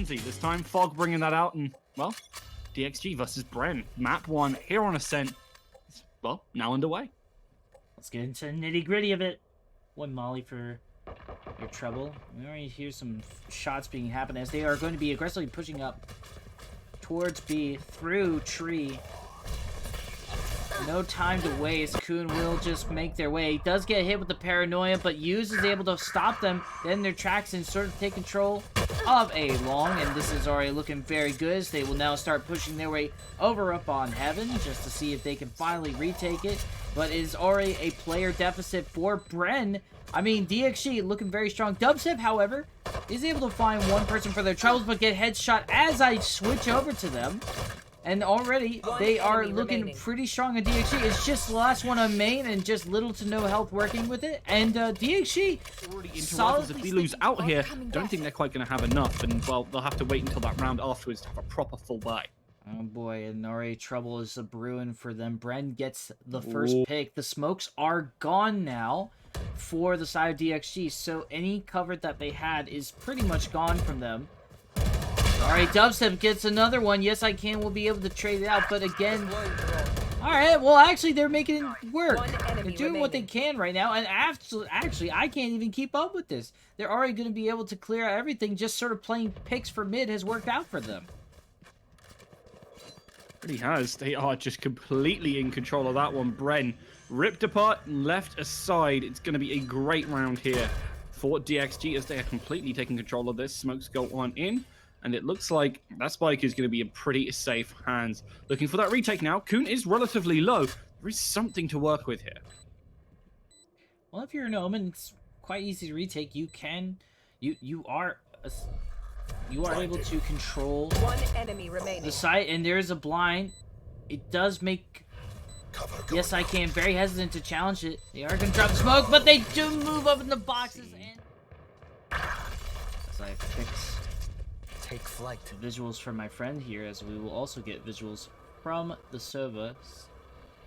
frenzy. This time, Fog bringing that out, and, well, DXG versus BREN. Map 1 here on Ascent is, well, now underway. Let's get into the nitty-gritty of it. One molly for your trouble. We already hear some shots being happened as they are going to be aggressively pushing up towards B through tree. No time to waste. Kuhn will just make their way. He does get hit with the paranoia, but Hughes is able to stop them in their tracks and sort of take control of A long. And this is already looking very good as they will now start pushing their way over up on Heaven just to see if they can finally retake it. But it is already a player deficit for BREN. I mean, DXG looking very strong. Dubstep, however, is able to find one person for their troubles, but get headshot as I switch over to them. And already, they are looking pretty strong on DXG. It's just the last one on main and just little to no health working with it. And DXG already into rifles. If we lose out here, don't think they're quite going to have enough. And, well, they'll have to wait until that round afterwards to have a proper full buy. Oh boy, and already trouble is a brewing for them. BREN gets the first pick. The smokes are gone now for the side of DXG. So any cover that they had is pretty much gone from them. Alright, Dubstep gets another one. Yes, I can. We'll be able to trade it out. But again, alright, well, actually, they're making it work. They're doing what they can right now. And actually, I can't even keep up with this. They're already going to be able to clear out everything. Just sort of playing picks for mid has worked out for them. It really has. They are just completely in control of that one. BREN ripped apart and left aside. It's going to be a great round here for DXG as they are completely taking control of this. Smokes go on in. And it looks like that spike is going to be in pretty safe hands. Looking for that retake now. Kuhn is relatively low. There is something to work with here. Well, if you're an Omen, it's quite easy to retake. You can, you are able to control one enemy remaining. The site, and there is a blind. It does make. Yes, I can. Very hesitant to challenge it. They are going to drop smoke, but they do move up in the boxes. And as I fix. Take flight. Visuals from my friend here, as we will also get visuals from the server.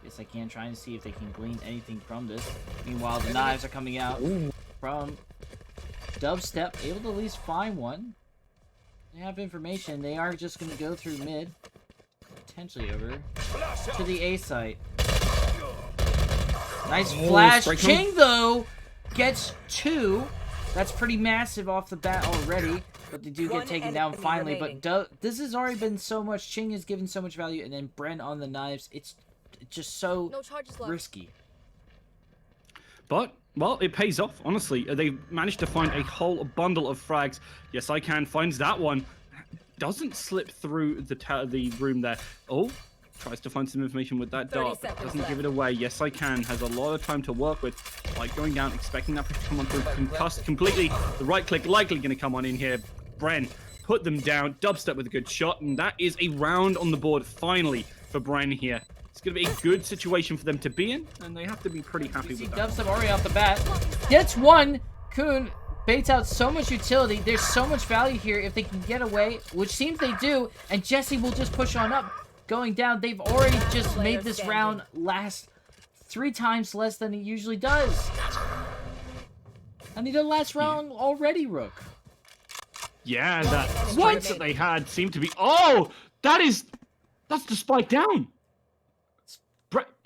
Yes, I can try and see if they can glean anything from this. Meanwhile, the knives are coming out from Dubstep, able to at least find one. They have information. They are just going to go through mid, potentially over to the A site. Nice flash. Ching, though, gets 2. That's pretty massive off the bat already. But they do get taken down finally. Remaining. But this has already been so much. Ching is given so much value. And then BREN on the knives. It's just so risky. But, well, it pays off, honestly. They managed to find a whole bundle of frags. Yes, I can. Finds that one. Doesn't slip through the room there. Oh, tries to find some information with that dart, but doesn't give it away. Yes, I can. Has a lot of time to work with. Like going down, expecting that to come on through. Concussed completely. The right click likely going to come on in here. BREN put them down. Dubstep with a good shot, and that is a round on the board finally for BREN here. It's going to be a good situation for them to be in, and they have to be pretty happy with that. Dubstep already off the bat. Gets one. Kuhn baits out so much utility. There's so much value here if they can get away, which seems they do, and Jesse will just push on up. Going down, they've already just made this round last 3 times less than it usually does. I need a last round already, Rook. Yeah, that spikes that they had seem to be... Oh! That's the spike down!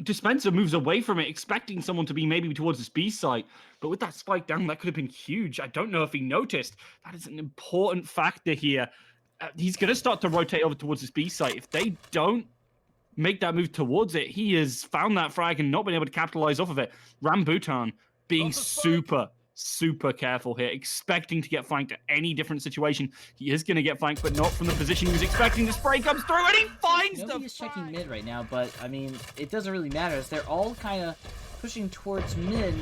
Dispenser moves away from it, expecting someone to be maybe towards this B site. But with that spike down, that could have been huge. I don't know if he noticed. That is an important factor here. He's going to start to rotate over towards this B site. If they don't make that move towards it, he has found that frag and not been able to capitalize off of it. Rambutan being super careful here, expecting to get flanked at any different situation. He is going to get flanked, but not from the position he was expecting. The spray comes through, and he finds Nobody is checking mid right now, but, I mean, it doesn't really matter, as they're all kind of pushing towards mid.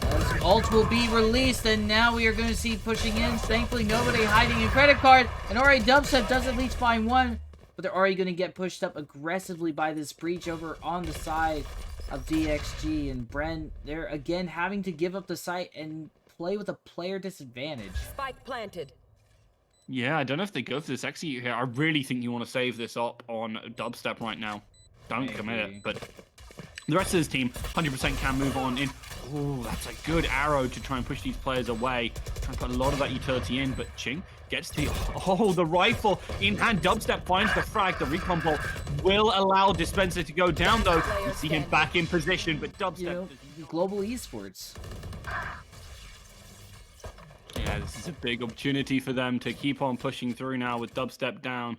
As ult will be released, and now we are going to see pushing in. Thankfully, nobody hiding in credit card, and already Dubstep does at least find one, but they're already going to get pushed up aggressively by this breach over on the side of DXG, and BREN, they're again having to give up the site and play with a player disadvantage. Spike planted. Yeah, I don't know if they go for this execute here. I really think you want to save this up on Dubstep right now. Don't commit it, but the rest of his team 100% can move on in. Ooh, that's a good arrow to try and push these players away. Trying to put a lot of that utility in, but Ching gets the the rifle in hand. Dubstep finds the frag. The recon bolt will allow Dispenser to go down though. You see him back in position, but Dubstep global esports. Yeah, this is a big opportunity for them to keep on pushing through now with Dubstep down.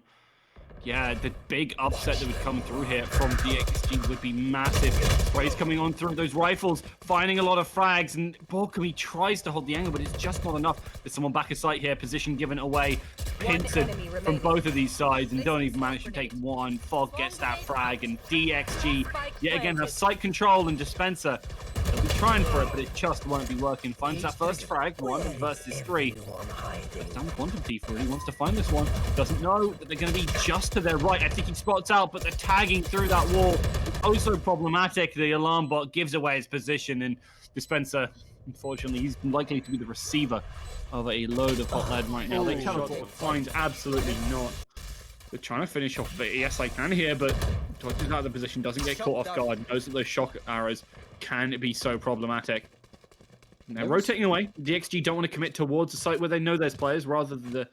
Yeah, the big upset that would come through here from DXG would be massive. Spray's coming on through those rifles, finding a lot of frags, and BORKUM, he tries to hold the angle, but it's just not enough. There's someone back of sight here, position given away, pincered from both of these sides, and don't even manage to take one. Fog gets that frag, and DXG, yet again, has sight control and Dispenser. They'll be trying for it, but it just won't be working. Finds that first frag, 1 versus 3. Down Quantum Thief really wants to find this one. Doesn't know that they're going to be just to their right. I think he spots out, but the tagging through that wall is also problematic. The alarm bot gives away his position, and Dispenser, unfortunately, he's likely to be the receiver of a load of hot lead right now. They cannot find absolutely not. They're trying to finish off the yes I can here, but Dodges out of the position, doesn't get caught off guard, knows that those shock arrows can be so problematic. And they're rotating away. DXG don't want to commit towards the site where they know there's players, rather than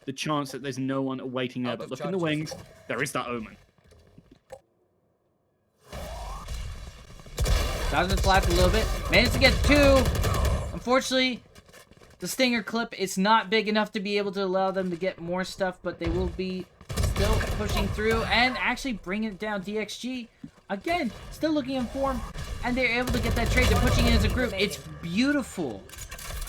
the chance that there's no one waiting there. But look in the wings, there is that omen. Dodging flat a little bit. Managed to get 2. Unfortunately, the Stinger clip is not big enough to be able to allow them to get more stuff, but they will be still pushing through and actually bringing it down. DXG, again, still looking in form, and they're able to get that trade. They're pushing in as a group. It's beautiful.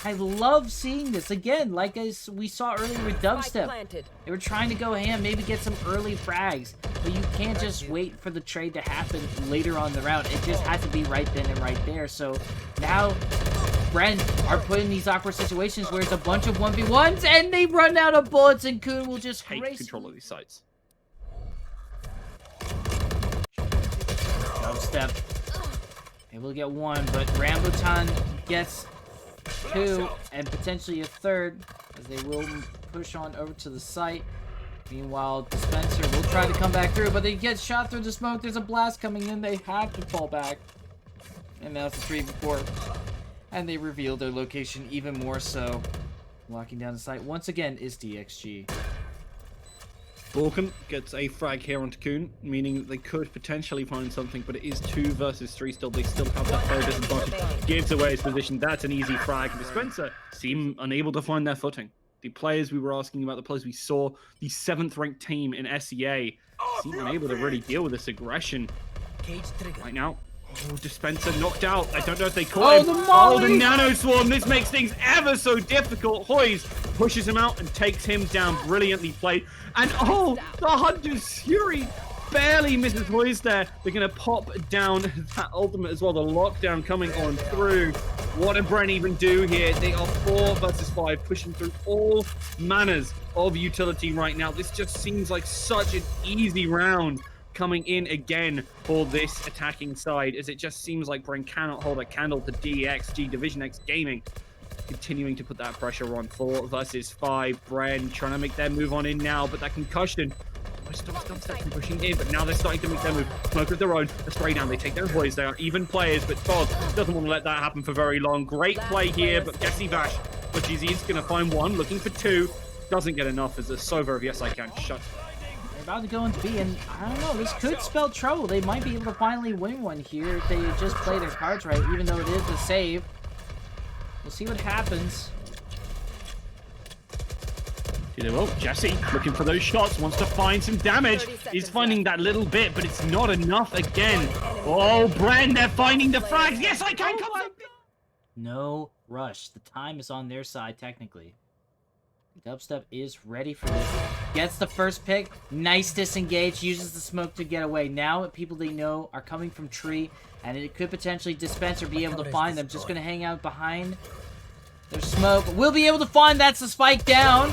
I love seeing this. Again, like as we saw earlier with Dubstep. They were trying to go ham, maybe get some early frags, but you can't just wait for the trade to happen later on the round. It just has to be right then and right there. So now BREN are put in these awkward situations where it's a bunch of 1v1s and they run out of bullets, and Kun will just take control of these sites. Dubstep able to get 1, but Rambutan gets 2 and potentially a 3rd, as they will push on over to the site. Meanwhile, Dispenser will try to come back through, but they get shot through the smoke. There's a blast coming in. They have to fall back. And now it's a 3v4. And they reveal their location even more so. Locking down the site once again is DXG. BORKUM gets a frag here onto Kun, meaning that they could potentially find something, but it is 2 versus 3 still. They still have that player disadvantage. Gives away his position. That's an easy frag. Dispenser seem unable to find their footing. The players we were asking about, the players we saw, the 7th ranked team in SEA, seem unable to really deal with this aggression right now. Oh, Dispenser knocked out. I don't know if they caught him. The Nano Swarm. This makes things ever so difficult. Hoyes pushes him out and takes him down. Brilliantly played. And the Hunter's Fury barely misses Hoyes there. They're going to pop down that ultimate as well. The lockdown coming on through. What did BREN even do here? They are 4 versus 5, pushing through all manners of utility right now. This just seems like such an easy round coming in again for this attacking side, as it just seems like BREN cannot hold a candle to DXG, DIVISIONXGAMING. Continuing to put that pressure on. 4 versus 5. BREN trying to make their move on in now, but that concussion stops from pushing in, but now they're starting to make their move. Smoke of their own, a spray down. They take their boys. They are even players, but Fog doesn't want to let that happen for very long. Great play here, but Jesse Vash, but he's going to find 1, looking for 2. Doesn't get enough as the Sova of Yes I Can shut. They're about to go into B, and I don't know, this could spell trouble. They might be able to finally win one here if they just play their cards right, even though it is a save. We'll see what happens. Well, Jesse looking for those shots, wants to find some damage. He's finding that little bit, but it's not enough again. Oh, BREN, they're finding the frags. Yes, I can. Come on. No rush. The time is on their side, technically. Dubstep is ready for this. Gets the first pick. Nice disengage. Uses the smoke to get away. Now, people they know are coming from tree, and it could potentially Dispenser be able to find them. Just going to hang out behind their smoke. We'll be able to find. That's the spike down.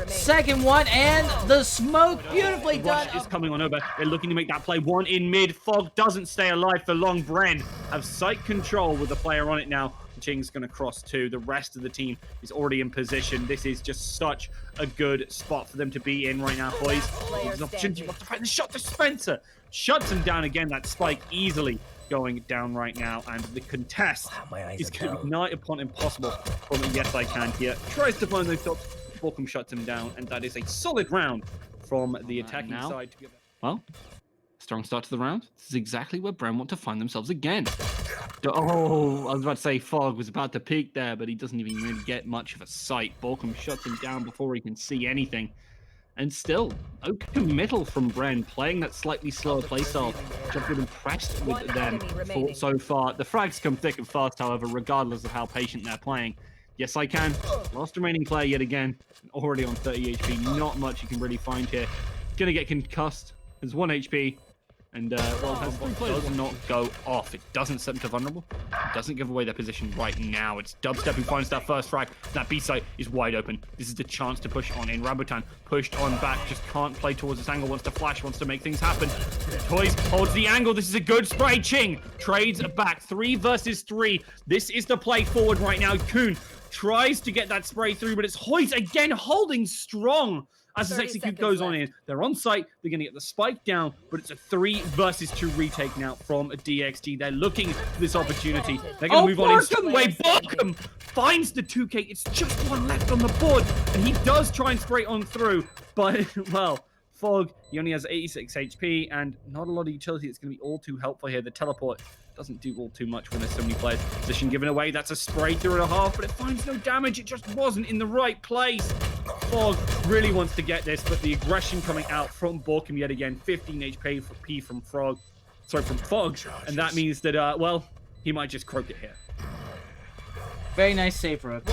Second one, and the smoke. Beautifully done. Rush is coming on over. They're looking to make that play. 1 in mid. Fog doesn't stay alive for long. BREN have sight control with the player on it now. Ching's going to cross 2. The rest of the team is already in position. This is just such a good spot for them to be in right now, boys. There's an opportunity to find the shot. Dispenser shuts him down again. That spike easily going down right now, and the contest My eyes is are going to be down. nigh upon impossible from a Yes I Can here. Tries to find those shots, BORKUM shuts him down, and that is a solid round from the attacking side. Well, strong start to the round. This is exactly where BREN want to find themselves again. Oh, I was about to say Fog was about to peek there, but he doesn't even really get much of a sight. BORKUM shuts him down before he can see anything. And still, no committal from BREN, playing that slightly slower playstyle. I've been impressed with them so far. The frags come thick and fast, however, regardless of how patient they're playing. Yes, I can. Last remaining player yet again. Already on 30 HP. Not much you can really find here. Gonna get concussed. There's 1 HP. And, well, does not go off. It doesn't set them to vulnerable. It doesn't give away their position right now. It's Dubstep who finds that first frag. That B site is wide open. This is the chance to push on in. Rambutan pushed on back. Just can't play towards this angle. Wants to flash. Wants to make things happen. Toys holds the angle. This is a good spray. Ching trades back. 3 versus 3. This is the play forward right now. Kuhn tries to get that spray through, but it's Hoyt again holding strong. As this execute goes on in, they're on site, they're going to get the spike down, but it's a 3 versus 2 retake now from DXG. They're looking for this opportunity. They're going to move on in some way. BORKUM finds the 2K. It's just 1 left on the board, and he does try and spray on through, but, well, Fog, he only has 86 HP, and not a lot of utility. It's going to be all too helpful here. The teleport doesn't do all too much when there's so many players. Position given away. That's a spray through and a half, but it finds no damage. It just wasn't in the right place. Fog really wants to get this, but the aggression coming out from BORKUM yet again. 15 HP for P from Fog, and that means that, well, he might just croak it here. Very nice save, Rook.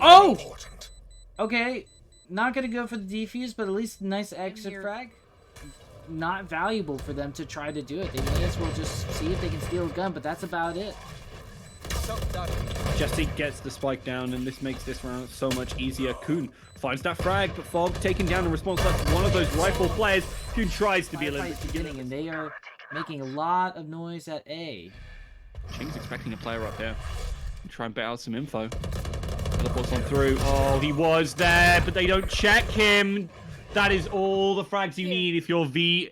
Oh! Okay, not gonna go for the defuse, but at least nice exit frag. Not valuable for them to try to do it. They may as well just see if they can steal a gun, but that's about it. Jesse gets the spike down, and this makes this round so much easier. Kuhn finds that frag, but Fog taken down in response. That's one of those rifle players. Kuhn tries to be a little bit beginning, and they are making a lot of noise at A. Ching's expecting a player up here. Try and bet out some info. Teleports on through. Oh, he was there, but they don't check him. That is all the frags you need if you're DXG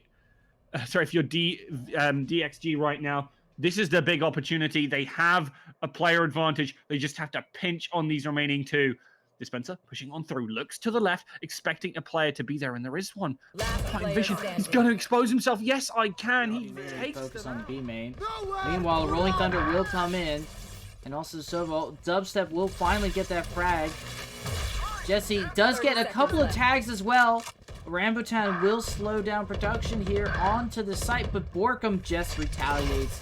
right now. This is the big opportunity. They have a player advantage. They just have to pinch on these remaining 2. Dispenser pushing on through, looks to the left, expecting a player to be there, and there is one. Vision. He's going to expose himself. Yes, I can. He takes focus on the B main. Meanwhile, Rolling Thunder will come in, and also Sovo. Dubstep will finally get that frag. Jesse does get a couple of tags as well. Rambutan will slow down production here onto the site, but BORKUM just retaliates.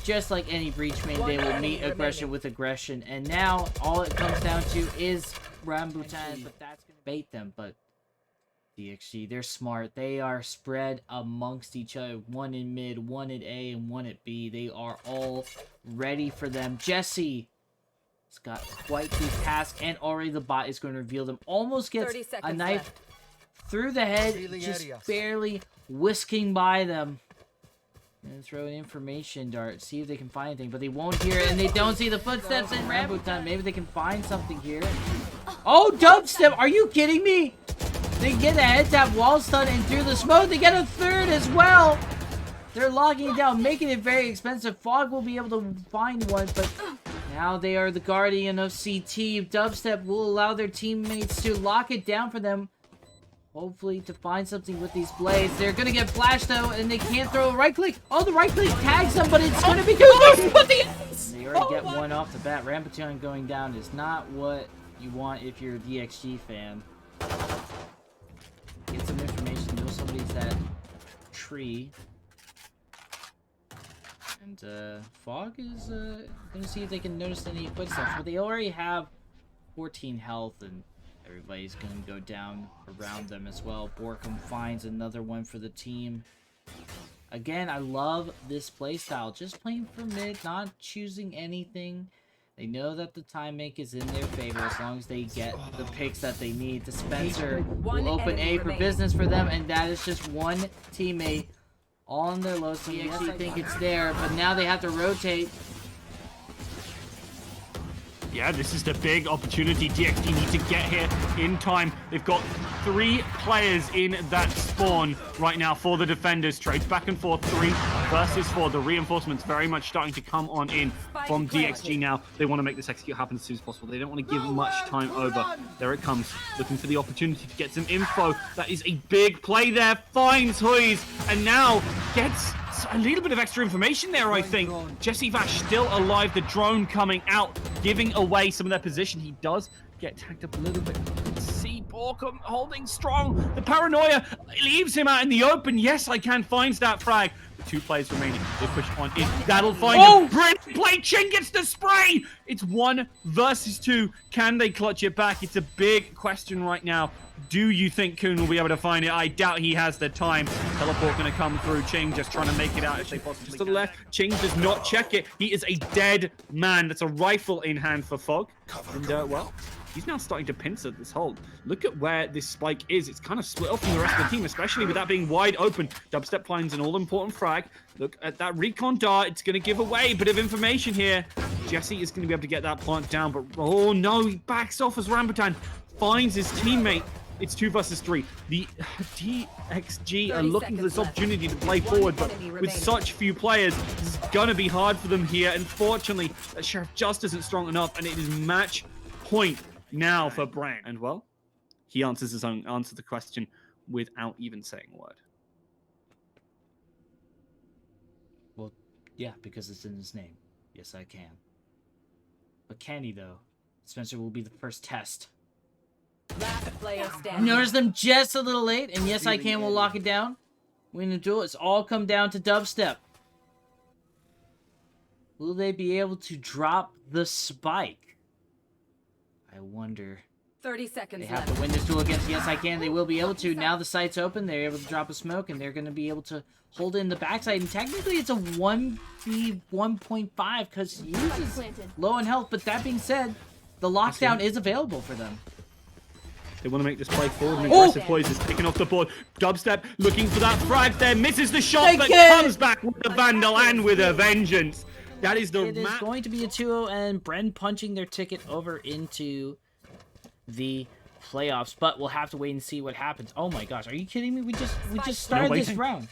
Just like any breach main, they will meet aggression with aggression. And now, all it comes down to is Rambutan, but that's going to bait them. But DXG, they're smart. They are spread amongst each other. 1 in mid, 1 at A, and 1 at B. They are all ready for them. Jesse has got quite the task, and already the bot is going to reveal them. Almost gets a knife through the head, just barely whisking by them. And throw an information dart, see if they can find anything, but they won't hear it, and they don't see the footsteps in Rambutan. Maybe they can find something here. Oh, Dubstep, are you kidding me? They get a head tap, wall stun, and through the smoke, they get a 3rd as well. They're locking it down, making it very expensive. Fog will be able to find one, but now they are the guardian of CT. Dubstep will allow their teammates to lock it down for them. Hopefully to find something with these blades. They're gonna get flashed though, and they can't throw a right click. Oh, the right click tags them, but it's gonna be too close. They already get one off the bat. Rambutan going down is not what you want if you're a DXG fan. Get some information. Know somebody's that tree. And Fog is gonna see if they can notice any footsteps, but they already have 14 health, and everybody's going to go down around them as well. BORKUM finds another one for the team. Again, I love this playstyle. Just playing for mid, not choosing anything. They know that the time make is in their favor as long as they get the picks that they need. Dispenser will open A for business for them, and that is just 1 teammate on their low. So you actually think it's there, but now they have to rotate. Yeah, this is the big opportunity. DXG need to get here in time. They've got 3 players in that spawn right now for the defenders. Trades back and forth, 3 versus 4. The reinforcements very much starting to come on in from DXG now. They want to make this execute happen as soon as possible. They don't want to give much time over. There it comes, looking for the opportunity to get some info. That is a big play there. Finds Huiz, and now gets a little bit of extra information there, I think. Jesse Vash still alive. The drone coming out, giving away some of their position. He does get tagged up a little bit. Let's see BORKUM holding strong. The paranoia leaves him out in the open. Yes, I can finds that frag. 2 players remaining. They push on in. That'll find him. BREN play. Chin gets the spray. It's 1 versus 2. Can they clutch it back? It's a big question right now. Do you think Kuhn will be able to find it? I doubt he has the time. Teleport going to come through. Ching just trying to make it out if they possibly can. To the left. Ching does not check it. He is a dead man. That's a rifle in hand for Fog. And, well, he's now starting to pincer this hold. Look at where this spike is. It's kind of split off from the rest of the team, especially with that being wide open. Dubstep finds an all-important frag. Look at that recon dart. It's going to give away a bit of information here. Jesse is going to be able to get that plant down, but oh no, he backs off as Rambutan finds his teammate. It's 2 versus 3. The DXG are looking for this opportunity to play forward, but with such few players, this is going to be hard for them here. Unfortunately, that Sheriff just isn't strong enough, and it is match point now for BREN. And well, he answers the question without even saying a word. Well, yeah, because it's in his name. Yes, I can. But can he, though? Spencer will be the first test. Last player standing. Notice them just a little late, and yes, I can. We'll lock it down. Win the duel. It's all come down to Dubstep. Will they be able to drop the spike? I wonder. 30 seconds They have left. to win this duel against Yes I Can. They will be able to. Now the site's open. They're able to drop a smoke, and they're going to be able to hold in the backside. And technically, it's a 1v 1.5 because he is low in health. But that being said, the lockdown is available for them. They want to make this play forward. And aggressive poise is taken off the board. Dubstep looking for that frag there. Misses the shot, but comes back with the Vandal and with a vengeance. That is the It is going to be a 2-0, and BREN punching their ticket over into the playoffs. But we'll have to wait and see what happens. Oh my gosh, are you kidding me? We just started this round.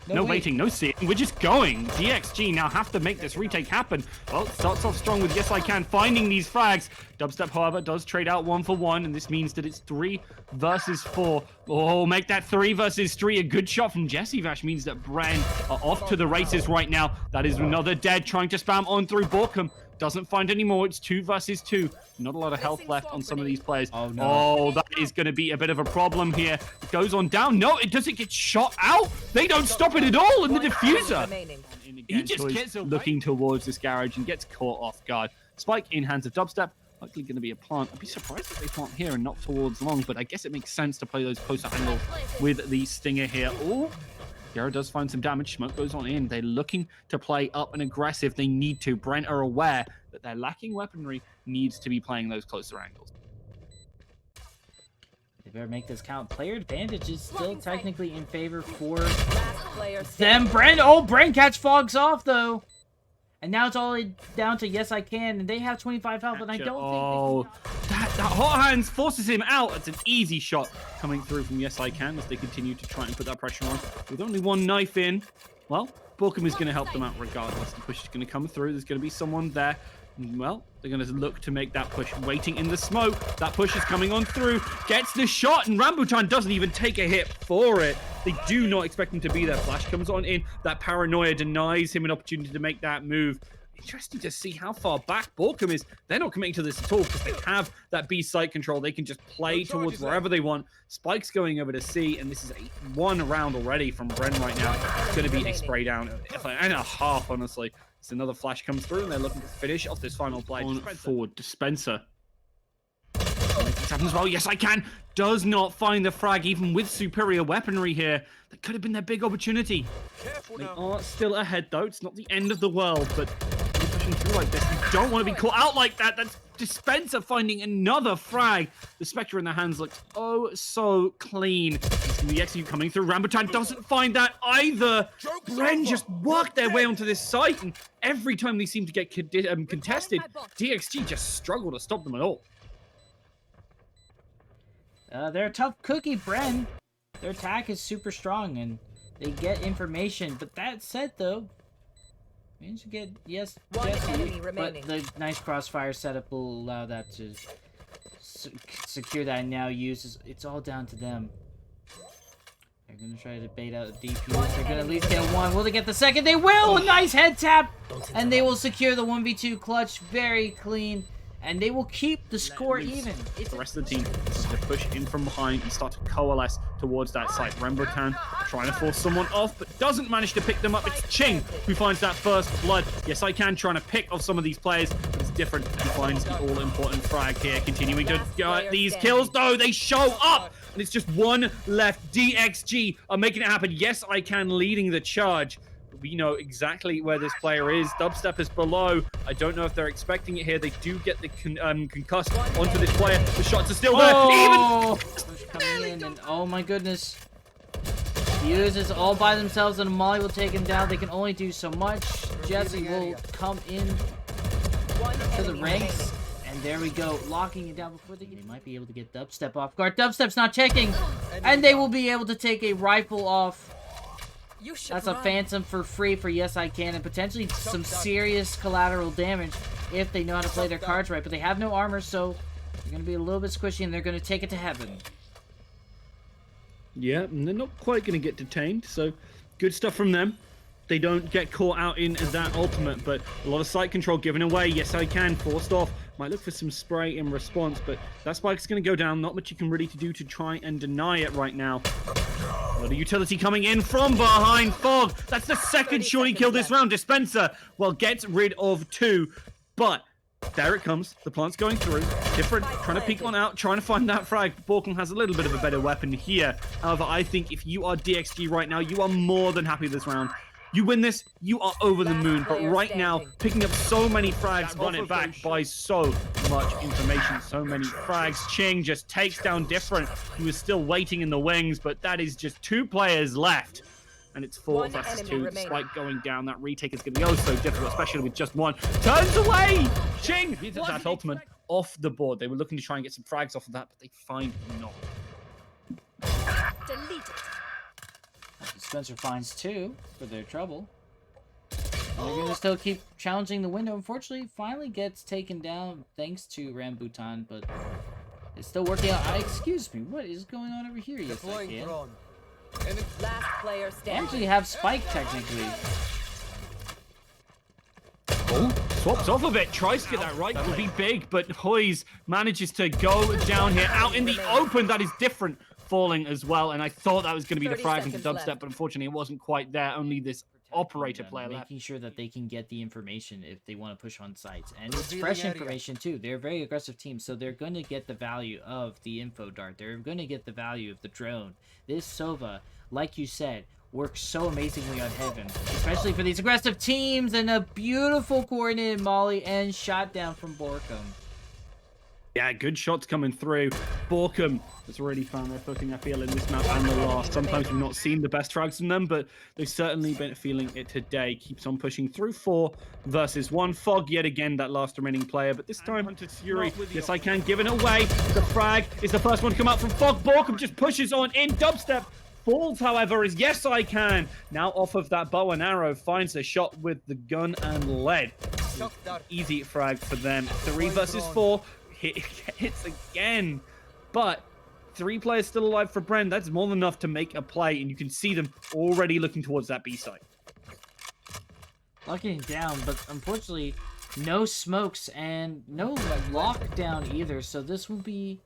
No waiting, no seeing. We're just going. DXG now have to make this retake happen. Well, it starts off strong with Yes I Can finding these frags. Dubstep, however, does trade out 1 for 1, and this means that it's 3 versus 4. Oh, make that 3 versus 3. A good shot from Jesse Vash means that BREN are off to the races right now. That is another dead trying to spam on through BORKUM. Doesn't find any more. It's 2 versus 2. Not a lot of health left on some of these players. Oh, no. Oh, that is going to be a bit of a problem here. It goes on down. No, it doesn't get shot out. They don't stop it at all in the diffuser. He just gets looking towards this garage and gets caught off guard. Spike in hands of Dubstep. Likely going to be a plant. I'd be surprised if they plant here and not towards long, but I guess it makes sense to play those poster angles with the Stinger here. Oh, Gera does find some damage. Smoke goes on in. They're looking to play up and aggressive. They need to. BREN are aware that their lacking weaponry needs to be playing those closer angles. They better make this count. Player advantage is still technically in favor for Player them. BREN, oh, BREN catch fogs off, though. And now it's all down to Yes I Can, and they have 25 health, and I don't think that hot hands forces him out. It's an easy shot coming through from Yes I Can as they continue to try and put that pressure on. With only 1 knife in, well, BORKUM is going to help them out regardless. The push is going to come through. There's going to be someone there. Well, they're going to look to make that push. Waiting in the smoke. That push is coming on through. Gets the shot, and Rambutan doesn't even take a hit for it. They do not expect him to be there. Flash comes on in. That paranoia denies him an opportunity to make that move. Interesting to see how far back BORKUM is. They're not committing to this at all because they have that B site control. They can just play towards wherever they want. Spike's going over to C, and this is a 1 round already from BREN right now. It's going to be a spray down and a half, honestly. So another flash comes through, and they're looking to finish off this final play. On forward, Dispenser. This happens well. Yes, I Can. Does not find the frag, even with superior weaponry here. That could have been their big opportunity. They are still ahead, though. It's not the end of the world, but pushing through like this, you don't want to be caught out like that. That's Dispenser finding another frag. The Spectre in their hands looks oh so clean. It's gonna be Execute coming through. Rambutan doesn't find that either. BREN just worked their way onto this site, and every time they seem to get contested, DXG just struggle to stop them at all. They're a tough cookie, BREN. Their attack is super strong, and they get information. But that said, though, managed to get One enemy but remaining. the nice crossfire setup will allow that to secure that and now uses. It's all down to them. They're gonna try to bait out the DPS. They're gonna at least get one. Will they get the second? They will! A nice head tap! And they will secure the 1v2 clutch. Very clean. And they will keep the score even. The rest of the team is to push in from behind and start to coalesce towards that site. Rambutan trying to force someone off, but doesn't manage to pick them up. It's Ching who finds that first blood. Yes, I can trying to pick off some of these players, but it's different. He finds the all-important frag here, continuing to get these kills. No, they show up, and it's just one left. DXG are making it happen. Yes, I can leading the charge. We know exactly where this player is. Dubstep is below. I don't know if they're expecting it here. They do get the concussed onto this player. The shots are still there. Oh! Coming in, and oh my goodness. Uses all by themselves, and Molly will take him down. They can only do so much. Jesse will come in to the ranks. And there we go, locking it down before they might be able to get Dubstep off guard. Dubstep's not checking, and they will be able to take a rifle off. That's a Phantom for free for Yes I Can, and potentially some serious collateral damage if they know how to play their cards right. But they have no armor, so they're going to be a little bit squishy, and they're going to take it to heaven. Yeah, and they're not quite going to get detained, so good stuff from them. They don't get caught out in that ultimate, but a lot of site control given away. Yes I Can, forced off. Might look for some spray in response, but that spike's going to go down. Not much you can really do to try and deny it right now. A lot of utility coming in from behind Fog. That's the second shorty kill this round. Dispenser, well, gets rid of two, but there it comes. The plant's going through. Different, trying to peek one out, trying to find that frag. BORKUM has a little bit of a better weapon here. However, I think if you are DXG right now, you are more than happy this round. You win this, you are over the moon. But right now, picking up so many frags, run it back by so much information, so many frags. Ching just takes down Different, who is still waiting in the wings, but that is just 2 players left. And it's 4 versus 2, despite going down. That retake is going to be oh so difficult, especially with just one. Turns away! Ching! That ultimate off the board. They were looking to try and get some frags off of that, but they find not. Delete it. Spencer finds 2 for their trouble. And they're going to still keep challenging the window. Unfortunately, finally gets taken down thanks to Rambutan, but it's still working out. Excuse me, what is going on over here? Yes, I can. Last player They standing. actually have Spike, technically. Oh, swaps off a bit, tries to get that right, will be big, but Hoyes manages to go down here, out in the open. That is Different falling as well, and I thought that was going to be the 30 frag into seconds Dubstep, left. but unfortunately it wasn't quite there, only this operator player left. Making sure that they can get the information if they want to push on sites. And it's fresh information too. They're a very aggressive team, so they're going to get the value of the info dart. They're going to get the value of the drone. This Sova, like you said, works so amazingly on Heaven, especially for these aggressive teams, and a beautiful coordinated molly and shot down from BORKUM. Yeah, good shots coming through. BORKUM has already found their footing, I feel, in this map and the last. Sometimes we've not seen the best frags from them, but they've certainly been feeling it today. Keeps on pushing through 4 versus 1. Fog, yet again, that last remaining player, but this time, Hunter's Fury. Yes, I can give it away. The frag is the first one to come out from Fog. BORKUM just pushes on in. Dubstep falls, however, is Yes I Can. Now off of that bow and arrow, finds a shot with the gun and lead. Easy frag for them. 3 versus 4. Hits again, but 3 players still alive for BREN. That's more than enough to make a play, and you can see them already looking towards that B site. Locking it down, but unfortunately, no smokes and no lockdown either, so this will be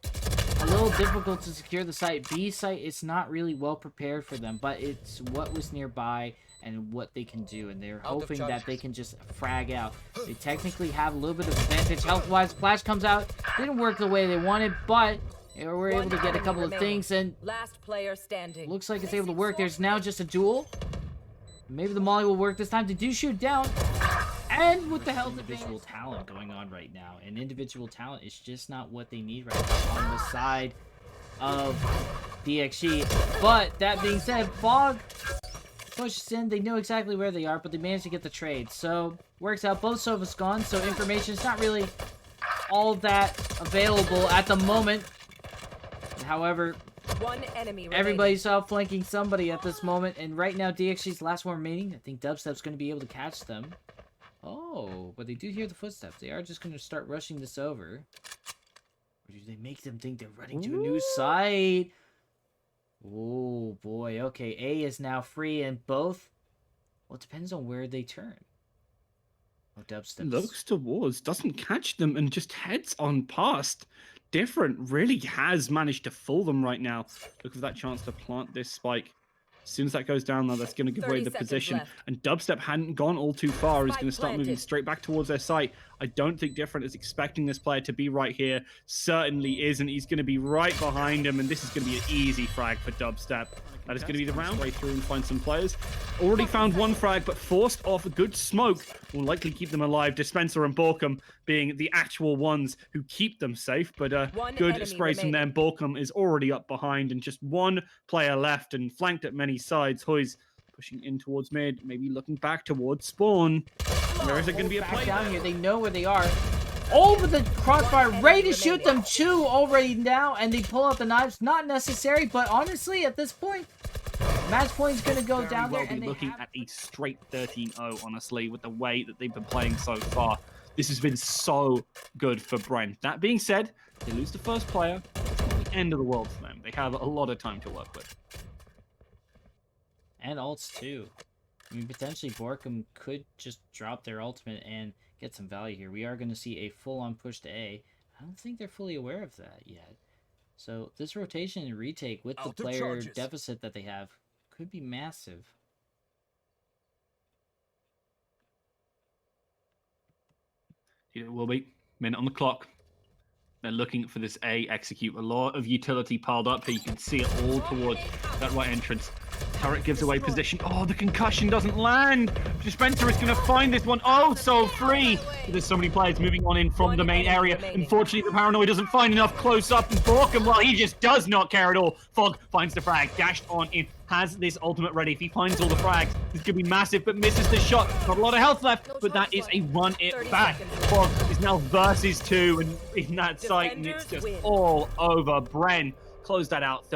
a little difficult to secure the site. B site, it's not really well prepared for them, but it's what was nearby and what they can do, and they're hoping that they can just frag out. They technically have a little bit of advantage health-wise. Flash comes out, didn't work the way they wanted, but they were able to get a couple of things, and Last player standing. looks like it's able to work. There's now just a duel. Maybe the molly will work this time. They do shoot down, And with the health individual talent going on right now, and individual talent is just not what they need right now on the side of DXG. But that being said, Fog pushes in. They know exactly where they are, but they managed to get the trade. So works out. Both Sova's gone, so information is not really all that available at the moment. However, One enemy remaining. everybody's outflanking somebody at this moment, and right now DXG's the last one remaining. I think Dubstep's going to be able to catch them. Oh, but they do hear the footsteps. They are just going to start rushing this over. Or do they make them think they're running to a new site? Oh, boy. Okay, A is now free, and both... Well, it depends on where they turn. Oh, Dubstep. Looks towards, doesn't catch them, and just heads on past. Different really has managed to fool them right now. Look for that chance to plant this spike. As soon as that goes down, though, that's going to give away 30 the seconds position. left. And Dubstep hadn't gone all too far. He's Spike going to start moving planted. straight back towards their site. I don't think Different is expecting this player to be right here. Certainly isn't. He's going to be right behind him, and this is going to be an easy frag for Dubstep. That is going to be the round. Way through and find some players. Already found one frag, but forced off a good smoke. Will likely keep them alive. Dispenser and BORKUM being the actual ones who keep them safe. But One good enemy sprays from them. BORKUM is already up behind, and just one player left and flanked at many sides. Hoy's pushing in towards mid, maybe looking back towards spawn. Where is it going to be a Back play? down here. They know where they are. Over the crossbar, ready to shoot them two already now, and they pull out the knives. Not necessary, but honestly, at this point, match point's going to go Very down well there. be And looking at a straight 13-0, honestly, with the way that they've been playing so far. This has been so good for BREN. That being said, they lose the first player. It's not the end of the world for them. They have a lot of time to work with. And ults too. I mean, potentially BORKUM could just drop their ultimate and get some value here. We are going to see a full-on push to A. I don't think they're fully aware of that yet. So this rotation and retake with the Out the player charges. deficit that they have could be massive. It will be. Minute on the clock. They're looking for this A execute. A lot of utility piled up here. You can see it all towards that right entrance. Turret gives away position. Oh, the concussion doesn't land. Dispenser is going to find this one. Oh, so free. There's so many players moving on in from the main area. Unfortunately, the Paranoid doesn't find enough close up. And BORKUM, well, he just does not care at all. Fog finds the frag. Dashed on in. Has this ultimate ready. If he finds all the frags, this could be massive, but misses the shot. Not a lot of health left, but that is a run it back. Fog is now versus 2 and in that site, and it's just all over. BREN close that out.